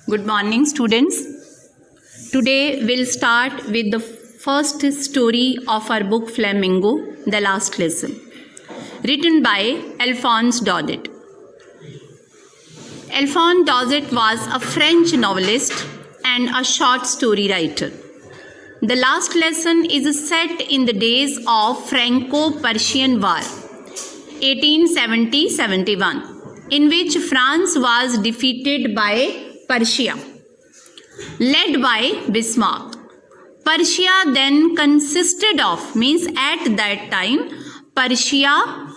Good morning, students. Today we'll start with the first story of our book Flamingo, The Last Lesson, written by Alphonse Daudet. Alphonse Daudet was a French novelist and a short story writer. The Last Lesson is set in the days of Franco-Prussian War, 1870-71, in which France was defeated by Prussia, led by Bismarck. Prussia then consisted of, at that time, Prussia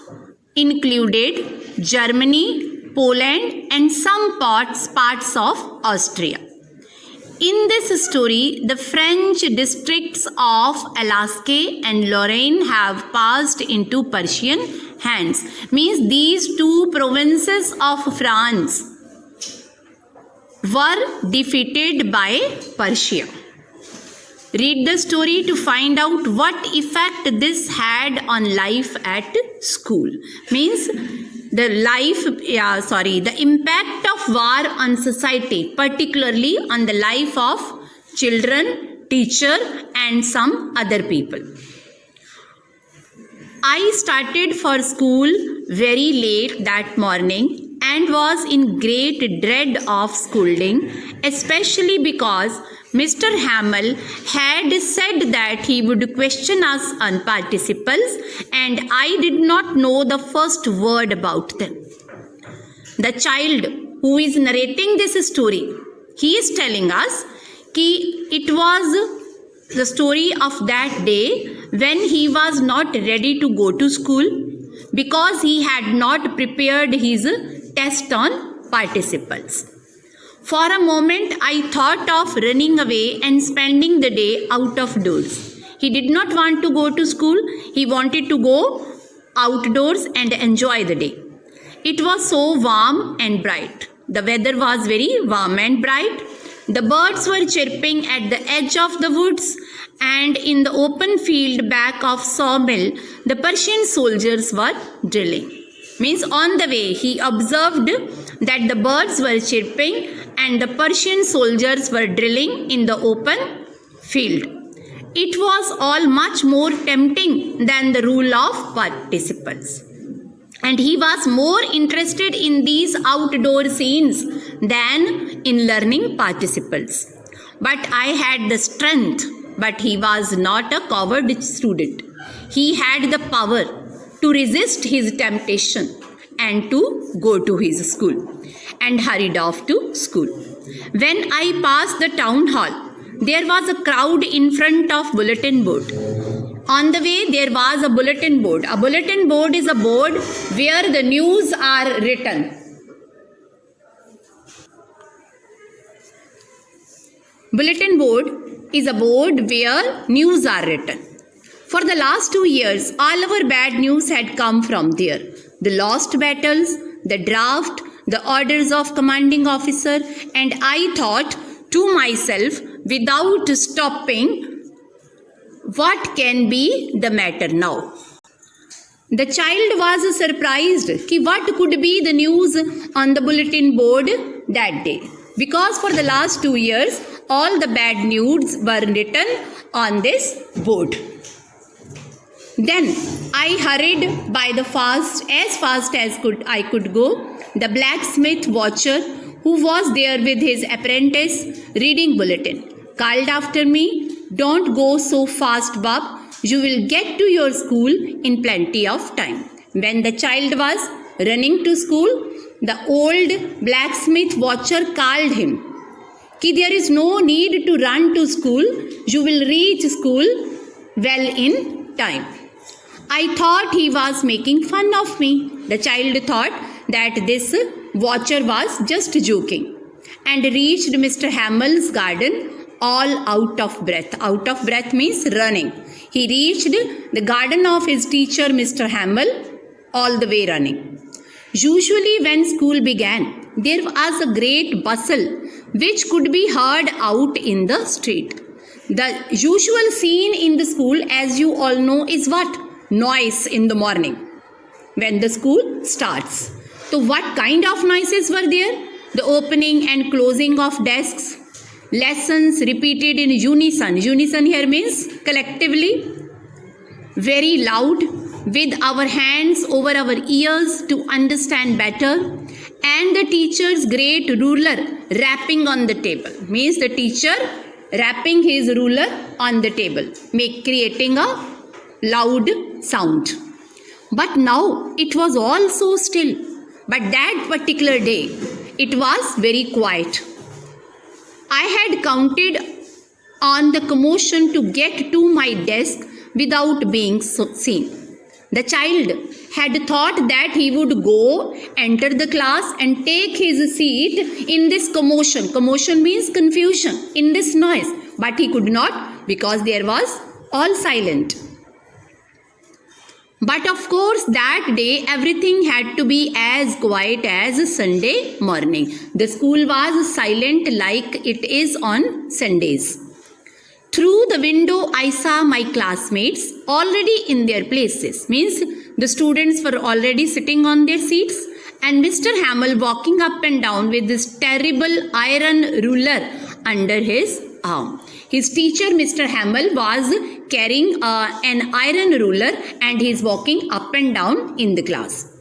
included Germany, Poland and some parts of Austria. In this story, the French districts of Alsace and Lorraine have passed into Prussian hands. These two provinces of France were defeated by Prussia. Read the story to find out what effect this had on life at school. The impact of war on society, particularly on the life of children, teacher and some other people. I started for school very late that morning and was in great dread of scolding, especially because Mr. Hamel had said that he would question us on participles and I did not know the first word about them. The child who is narrating this story, he is telling us that it was the story of that day when he was not ready to go to school because he had not prepared his test on participles. For a moment, I thought of running away and spending the day out of doors. He did not want to go to school. He wanted to go outdoors and enjoy the day. It was so warm and bright. The weather was very warm and bright. The birds were chirping at the edge of the woods, and in the open field back of sawmill, the Prussian soldiers were drilling. On the way, he observed that the birds were chirping and the Prussian soldiers were drilling in the open field. It was all much more tempting than the rule of participles. And he was more interested in these outdoor scenes than in learning participles. But I had the strength, but he was not a coward student. He had the power to resist his temptation and to go to his school, and hurried off to school. When I passed the town hall, there was a crowd in front of bulletin board. On the way, there was a bulletin board. A bulletin board is a board where the news are written. Bulletin board is a board where news are written. For the last 2 years, all our bad news had come from there. The lost battles, the draft, the orders of commanding officer, and I thought to myself without stopping, what can be the matter now? The child was surprised what could be the news on the bulletin board that day, because for the last 2 years all the bad news were written on this board. Then I hurried by as fast as I could go. The blacksmith watcher, who was there with his apprentice reading bulletin, called after me, "Don't go so fast, Bob. You will get to your school in plenty of time." When the child was running to school, the old blacksmith watcher called him, "There is no need to run to school. You will reach school well in time." I thought he was making fun of me. The child thought that this watcher was just joking and reached Mr. Hamel's garden all out of breath. Out of breath means running. He reached the garden of his teacher, Mr. Hamel, all the way running. Usually when school began, there was a great bustle which could be heard out in the street. The usual scene in the school, as you all know, is what? Noise in the morning when the school starts. So what kind of noises were there? the opening and closing of desks, lessons repeated in unison. Unison here means collectively, very loud, with our hands over our ears to understand better, and the teacher's great ruler rapping on the table. Means the teacher rapping his ruler on the table, creating a loud sound. But now it was all so still. But that particular day, it was very quiet. I had counted on the commotion to get to my desk without being seen. The child had thought that he would go, enter the class and take his seat in this commotion. Commotion means confusion, in this noise. But he could not, because there was all silent. But of course that day everything had to be as quiet as Sunday morning. The school was silent like it is on Sundays. Through the window I saw my classmates already in their places. Means the students were already sitting on their seats, and Mr. Hamel walking up and down with this terrible iron ruler under his arm. His teacher, Mr. Hamel, was carrying an iron ruler and he is walking up and down in the class.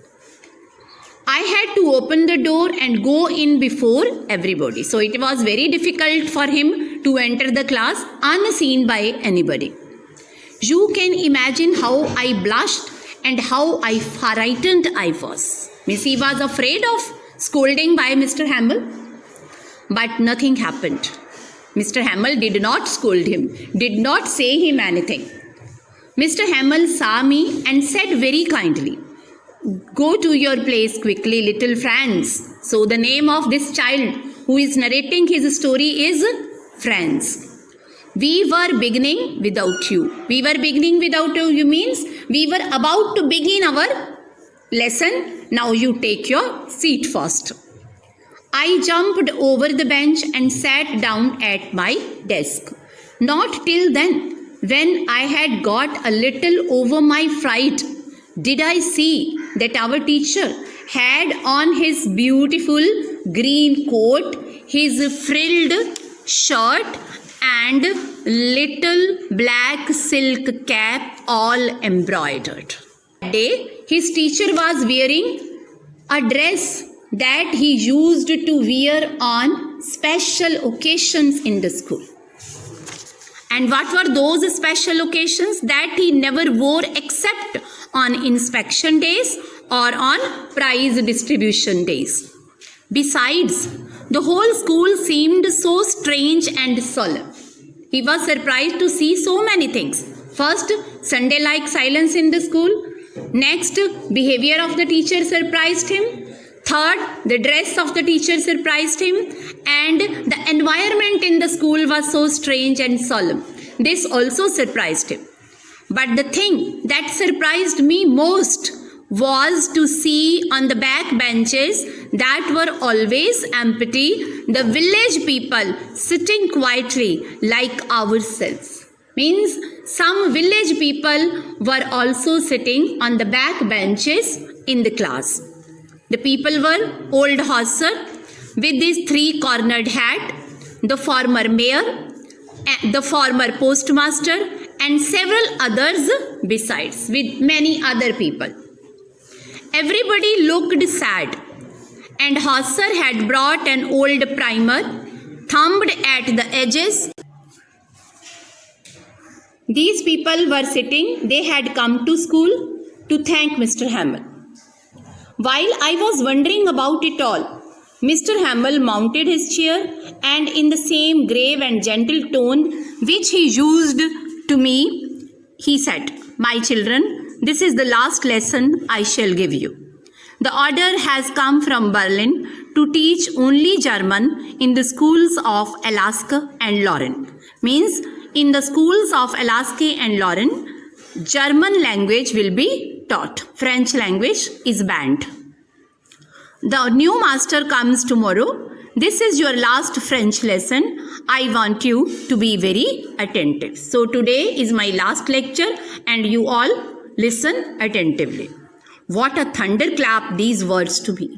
I had to open the door and go in before everybody. So it was very difficult for him to enter the class unseen by anybody. You can imagine how I blushed and how frightened I was. Means he was afraid of scolding by Mr. Hamel, but nothing happened. Mr. Hamel did not scold him, did not say him anything. Mr. Hamel saw me and said very kindly, "Go to your place quickly, little Franz." So the name of this child who is narrating his story is Franz. We were beginning without you. We were beginning without you means we were about to begin our lesson. Now you take your seat first. I jumped over the bench and sat down at my desk. Not till then, when I had got a little over my fright, did I see that our teacher had on his beautiful green coat, his frilled shirt and little black silk cap all embroidered. That day, his teacher was wearing a dress that he used to wear on special occasions in the school. And what were those special occasions? That he never wore except on inspection days or on prize distribution days. Besides, the whole school seemed so strange and solemn. He was surprised to see so many things. First, Sunday-like silence in the school. Next, behavior of the teacher surprised him. Third, the dress of the teacher surprised him, and the environment in the school was so strange and solemn. This also surprised him. But the thing that surprised me most was to see on the back benches that were always empty the village people sitting quietly like ourselves. Means some village people were also sitting on the back benches in the class. The people were old Hauser with his three-cornered hat, the former mayor, the former postmaster, and several others besides, with many other people. Everybody looked sad, and Hauser had brought an old primer, thumbed at the edges. These people were sitting, they had come to school to thank Mr. Hamel. While I was wondering about it all, Mr. Hamel mounted his chair and in the same grave and gentle tone which he used to me, he said, "My children, this is the last lesson I shall give you. The order has come from Berlin to teach only German in the schools of Alaska and Lorraine." Means in the schools of Alaska and Lorraine, German language will be taught. French language is banned. The new master comes tomorrow. This is your last French lesson. I want you to be very attentive. So today is my last lecture and you all listen attentively. What a thunderclap these words to be.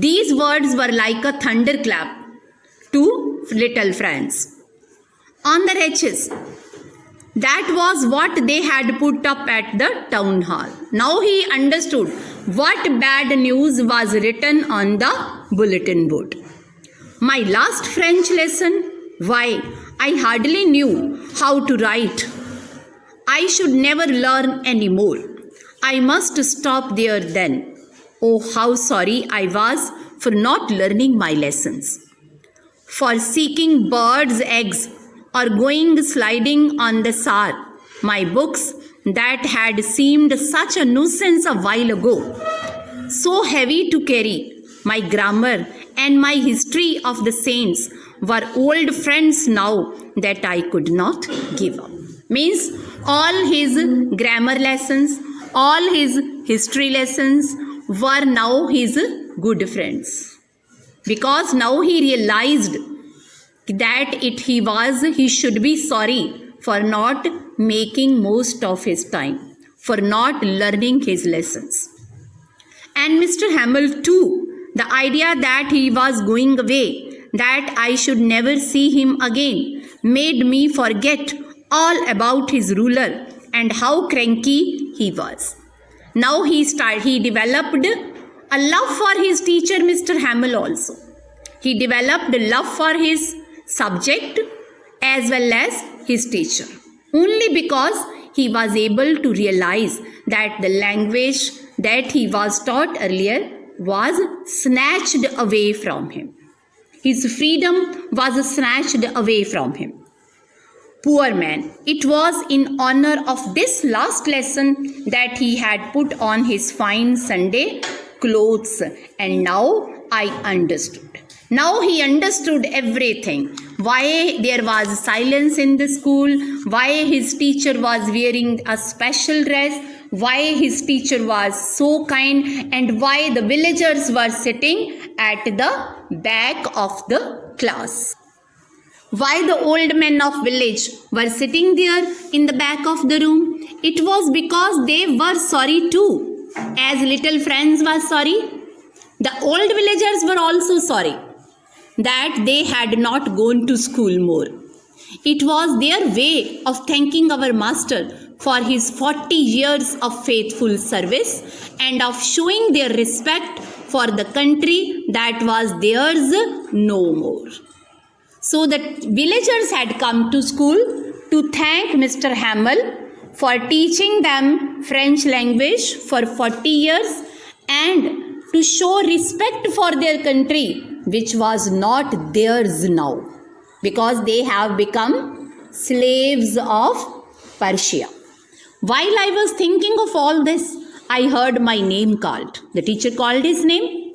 These words were like a thunderclap to little Franz. On the wretches, that was what they had put up at the town hall. Now he understood what bad news was written on the bulletin board. My last French lesson? Why, I hardly knew how to write. I should never learn any more. I must stop there then. Oh, how sorry I was for not learning my lessons, for seeking birds' eggs or going sliding on the Saar. My books that had seemed such a nuisance a while ago, so heavy to carry, my grammar and my history of the saints were old friends now that I could not give up. Means all his grammar lessons, all his history lessons were now his good friends, because now he realized that he should be sorry for not making most of his time, for not learning his lessons. And Mr. Hamel too, the idea that he was going away, that I should never see him again, made me forget all about his ruler and how cranky he was. Now he developed a love for his teacher, Mr. Hamel also. He developed a love for his subject as well as his teacher, only because he was able to realize that the language that he was taught earlier was snatched away from him. His freedom was snatched away from him. Poor man, it was in honor of this last lesson that he had put on his fine Sunday clothes, and now I understood. Now he understood everything. Why there was silence in the school, why his teacher was wearing a special dress, why his teacher was so kind, and why the villagers were sitting at the back of the class. Why the old men of village were sitting there in the back of the room? It was because they were sorry too, as little Franz was sorry. The old villagers were also sorry that they had not gone to school more. It was their way of thanking our master for his 40 years of faithful service and of showing their respect for the country that was theirs no more. So the villagers had come to school to thank Mr. Hamel for teaching them French language for 40 years and to show respect for their country, which was not theirs now, because they have become slaves of Persia. While I was thinking of all this, I heard my name called. The teacher called his name.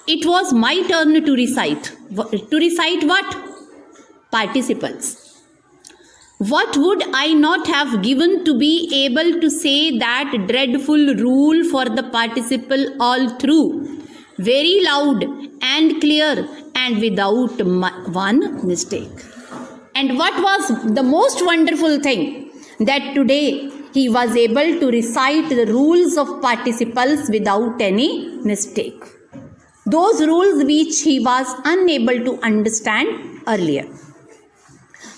It was my turn to recite. To recite what? Participles. What would I not have given to be able to say that dreadful rule for the participle all through, very loud and clear and without one mistake. And what was the most wonderful thing? That today he was able to recite the rules of participles without any mistake. Those rules which he was unable to understand earlier.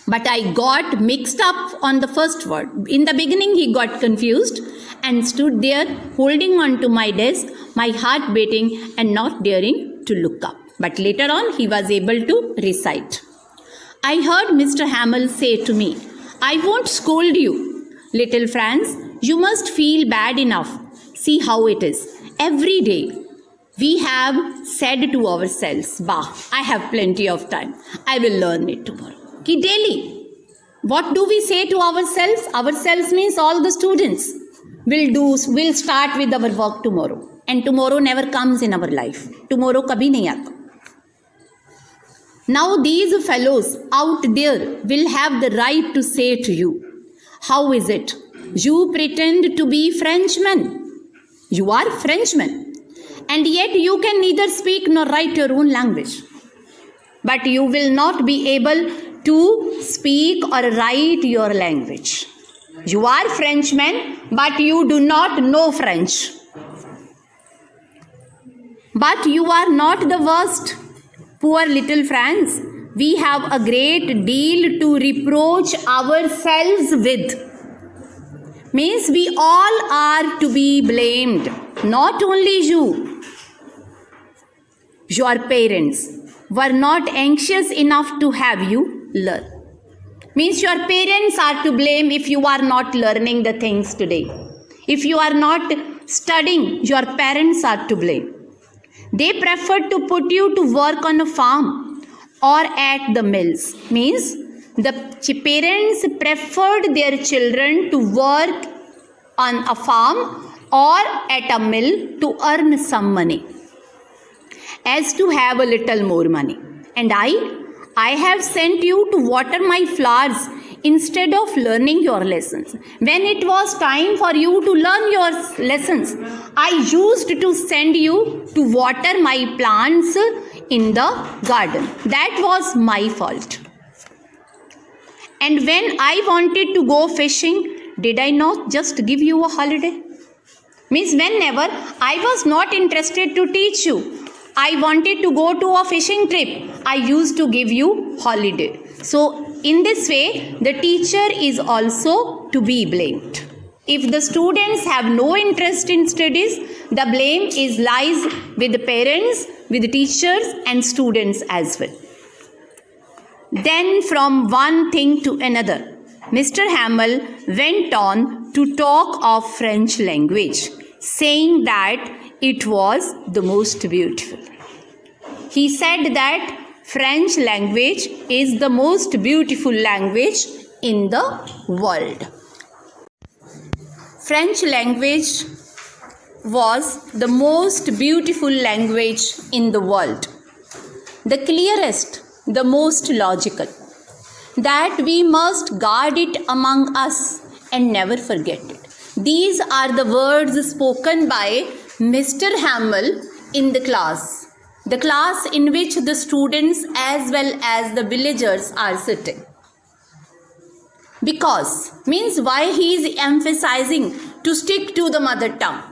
But I got mixed up on the first word. In the beginning, he got confused and stood there holding on to my desk, my heart beating and not daring to look up. But later on, he was able to recite. I heard Mr. Hamel say to me, I won't scold you, little Franz. You must feel bad enough. See how it is. Every day, we have said to ourselves, bah, I have plenty of time. I will learn it tomorrow. Daily, what do we say to ourselves? Ourselves means all the students will start with our work tomorrow, and tomorrow never comes in our life. Tomorrow kabhi nahi aata. Now these fellows out there will have the right to say to you, how is it? You pretend to be Frenchmen. You are Frenchmen, and yet you can neither speak nor write your own language. But you will not be able to speak or write your language. You are Frenchmen, but you do not know French. But you are not the worst, poor little Franz. We have a great deal to reproach ourselves with. Means we all are to be blamed, not only you. Your parents were not anxious enough to have you learn. Means your parents are to blame if you are not learning the things today. If you are not studying, your parents are to blame. They preferred to put you to work on a farm or at the mills. Means the parents preferred their children to work on a farm or at a mill to earn some money, as to have a little more money. And I have sent you to water my flowers instead of learning your lessons. When it was time for you to learn your lessons, I used to send you to water my plants in the garden. That was my fault. And when I wanted to go fishing, did I not just give you a holiday? Means whenever I was not interested to teach you, I wanted to go to a fishing trip, I used to give you holiday. So in this way, the teacher is also to be blamed. If the students have no interest in studies, the blame lies with the parents, with the teachers and students as well. Then from one thing to another, Mr. Hamel went on to talk of French language, saying that it was the most beautiful. He said that French language is the most beautiful language in the world. French language was the most beautiful language in the world, the clearest, the most logical, that we must guard it among us and never forget it. These are the words spoken by Mr. Hamel in the class in which the students as well as the villagers are sitting. Because, means why he is emphasizing to stick to the mother tongue.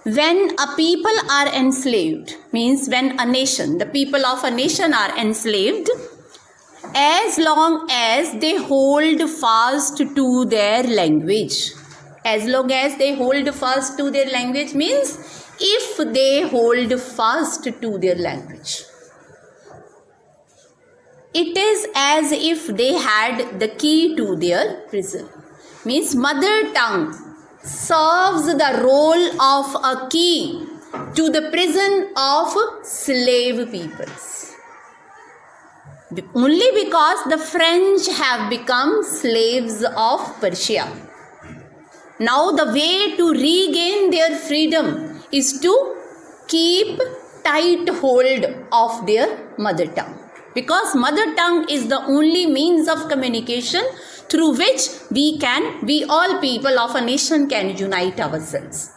When a people are enslaved, means when a nation, the people of a nation are enslaved, as long as they hold fast to their language. As long as they hold fast to their language means if they hold fast to their language. It is as if they had the key to their prison. Means mother tongue serves the role of a key to the prison of slave peoples. Only because the French have become slaves of Persia. Now the way to regain their freedom is to keep tight hold of their mother tongue. Because mother tongue is the only means of communication through which we all people of a nation can unite ourselves.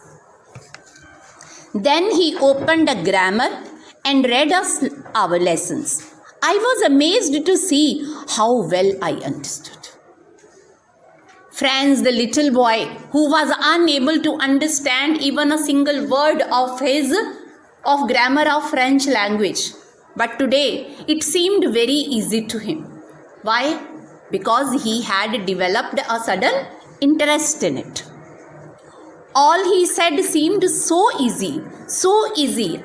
Then he opened a grammar and read us our lessons. I was amazed to see how well I understood. Franz, the little boy who was unable to understand even a single word of grammar of French language. But today it seemed very easy to him. Why? Because he had developed a sudden interest in it. All he said seemed so easy,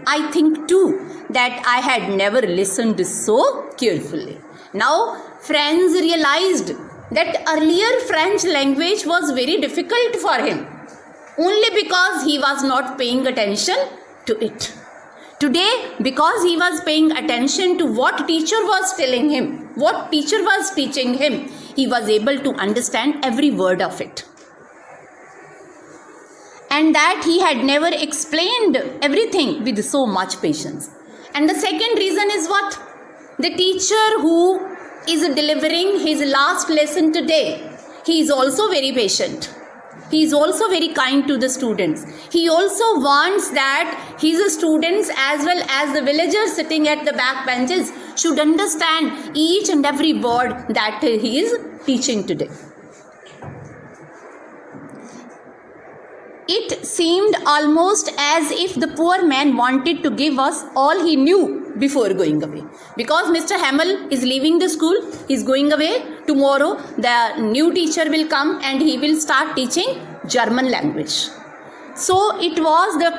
I think too, that I had never listened so carefully. Now Franz realized that earlier French language was very difficult for him, only because he was not paying attention to it. Today, because he was paying attention to what teacher was telling him, what teacher was teaching him, he was able to understand every word of it. And that he had never explained everything with so much patience. And the second reason is what? The teacher who is delivering his last lesson today, he is also very patient. He is also very kind to the students. He also wants that his students as well as the villagers sitting at the back benches should understand each and every word that he is teaching today. it seemed almost as if the poor man wanted to give us all he knew before going away. Because Mr. Hamel is leaving the school, he is going away. Tomorrow the new teacher will come and he will start teaching German language. So it was the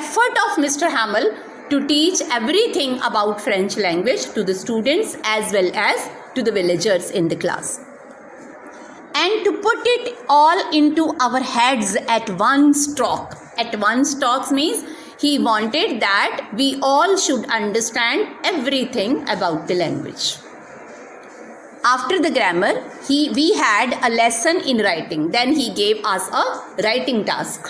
effort of Mr. Hamel to teach everything about French language to the students as well as to the villagers in the class. And to put it all into our heads at one stroke. At one stroke means he wanted that we all should understand everything about the language. After the grammar, we had a lesson in writing. Then he gave us a writing task.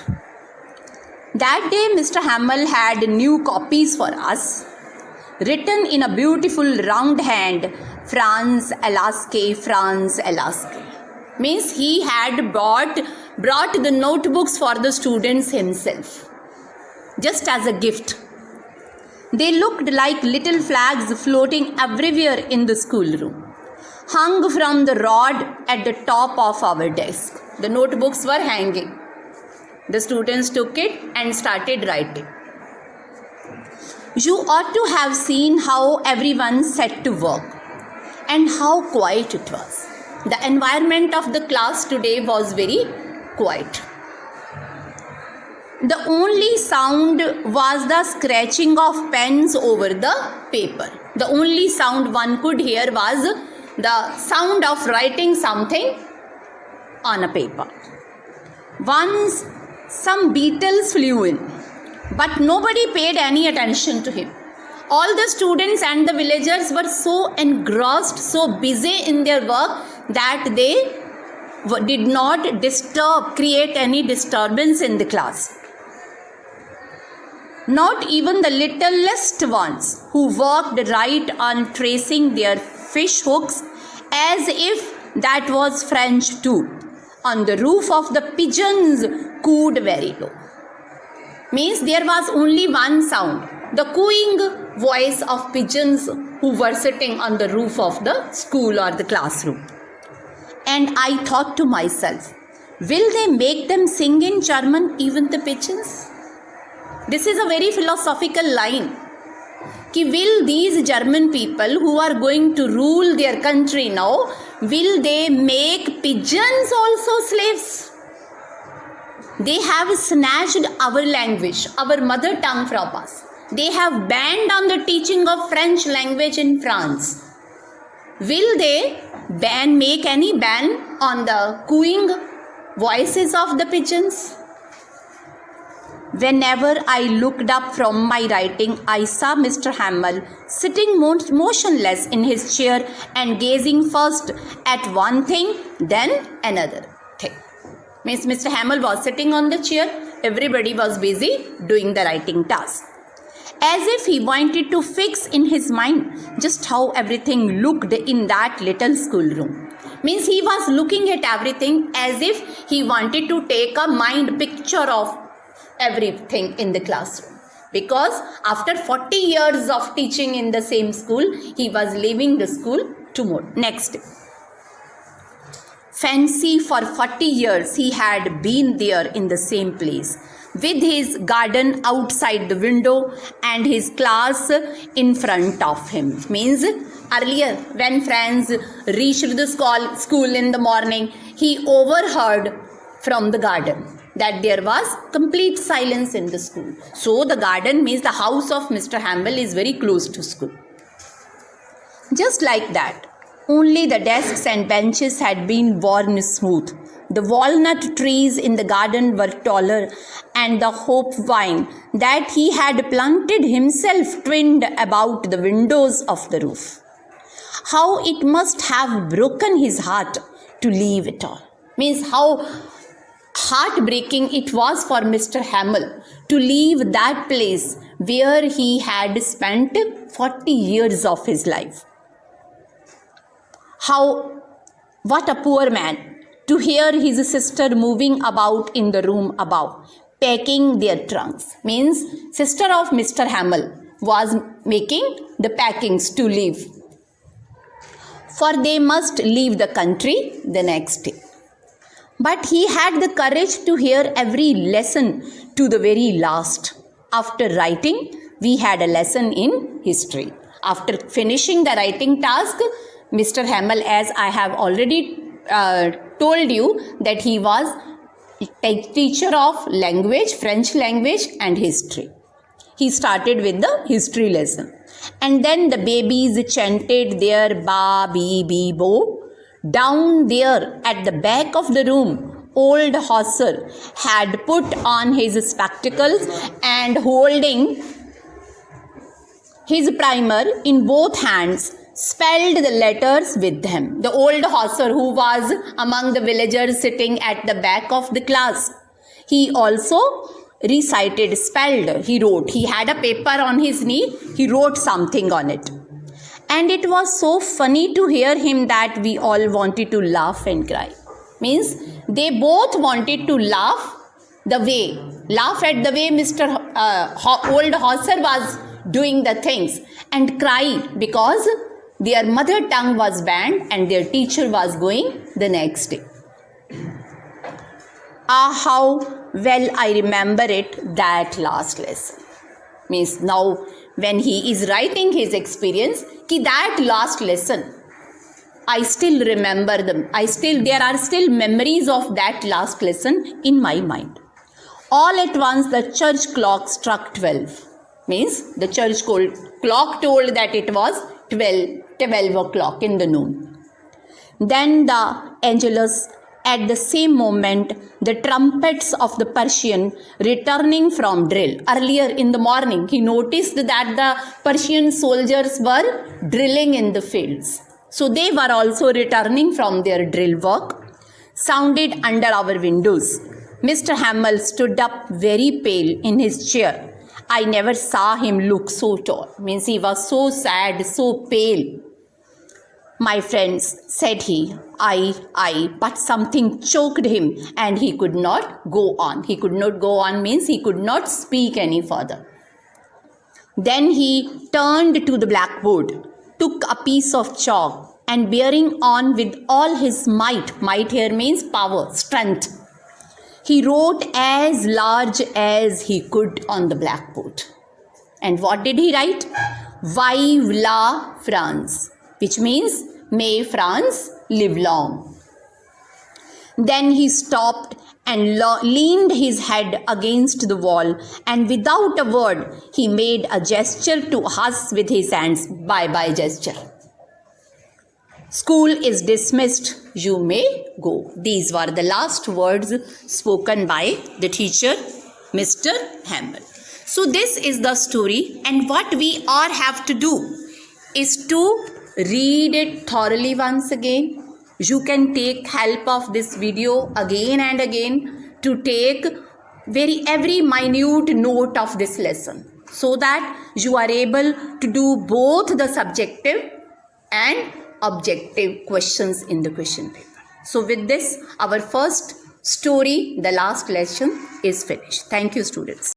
That day, Mr. Hamel had new copies for us, written in a beautiful round hand, France, Alaska, France, Alaska. Means he had brought the notebooks for the students himself, just as a gift. They looked like little flags floating everywhere in the schoolroom, hung from the rod at the top of our desk. The notebooks were hanging. The students took it and started writing. You ought to have seen how everyone set to work and how quiet it was. The environment of the class today was very quiet. The only sound was the scratching of pens over the paper. The only sound one could hear was the sound of writing something on a paper. Once some beetles flew in, but nobody paid any attention to him. All the students and the villagers were so engrossed, so busy in their work that they did not create any disturbance in the class. Not even the littlest ones who worked right on tracing their fish hooks, as if that was French too. On the roof of the pigeons cooed very low. Means there was only one sound, the cooing voice of pigeons who were sitting on the roof of the school or the classroom. And I thought to myself, will they make them sing in German, even the pigeons? This is a very philosophical line. Will these German people who are going to rule their country now, will they make pigeons also slaves? They have snatched our language, our mother tongue from us. They have banned on the teaching of French language in France. Will they make any ban on the cooing voices of the pigeons? Whenever I looked up from my writing, I saw Mr. Hamel sitting motionless in his chair and gazing first at one thing, then another thing. Means Mr. Hamel was sitting on the chair, everybody was busy doing the writing task. As if he wanted to fix in his mind just how everything looked in that little schoolroom. Means he was looking at everything as if he wanted to take a mind picture of everything in the classroom. Because after 40 years of teaching in the same school, he was leaving the school tomorrow, next day. Fancy for 40 years he had been there in the same place, with his garden outside the window and his class in front of him. Means earlier when Franz reached the school in the morning, he overheard from the garden that there was complete silence in the school. So the garden means the house of Mr. Hamel is very close to school. Just like that, only the desks and benches had been worn smooth. The walnut trees in the garden were taller, and the hope vine that he had planted himself twined about the windows of the roof. How it must have broken his heart to leave it all. Means how heartbreaking it was for Mr. Hamel to leave that place where he had spent 40 years of his life. What a poor man to hear his sister moving about in the room above, packing their trunks. Means sister of Mr. Hamel was making the packings to leave, for they must leave the country the next day. But he had the courage to hear every lesson to the very last. After writing, we had a lesson in history. After finishing the writing task, Mr. Hamel, as I have already told you, that he was a teacher of language, French language and history. He started with the history lesson. And then the babies chanted their ba, bee, bee, bo. Down there at the back of the room, old Hauser had put on his spectacles and holding his primer in both hands, spelled the letters with them. The old Hauser, who was among the villagers sitting at the back of the class, he also recited, spelled, he wrote. He had a paper on his knee, he wrote something on it. And it was so funny to hear him that we all wanted to laugh and cry. Means they both wanted to laugh at the way Mr. Old Hauser was doing the things, and cry because their mother tongue was banned and their teacher was going the next day. Ah, how well I remember it, that last lesson. Means now when he is writing his experience, that last lesson, I still remember them. There are still memories of that last lesson in my mind. All at once the church clock struck 12. Means the church clock told that it was 12 o'clock in the noon. Then the Angelus. At the same moment, the trumpets of the Persian returning from drill. Earlier in the morning, he noticed that the Persian soldiers were drilling in the fields. So they were also returning from their drill work, sounded under our windows. Mr. Hamel stood up very pale in his chair. I never saw him look so tall. Means he was so sad, so pale. My friends, said he, but something choked him and he could not go on. He could not go on means he could not speak any further. Then he turned to the blackboard, took a piece of chalk and bearing on with all his might here means power, strength, he wrote as large as he could on the blackboard. And what did he write? Vive la France, which means may France live long. Then he stopped and leaned his head against the wall, and without a word he made a gesture to us with his hands, bye-bye gesture. School is dismissed, you may go. These were the last words spoken by the teacher, Mr. Hamel. So this is the story, and what we all have to do is to read it thoroughly once again. You can take help of this video again and again to take every minute note of this lesson, so that you are able to do both the subjective and objective questions in the question paper. So with this, our first story, the last lesson, is finished. Thank you, students.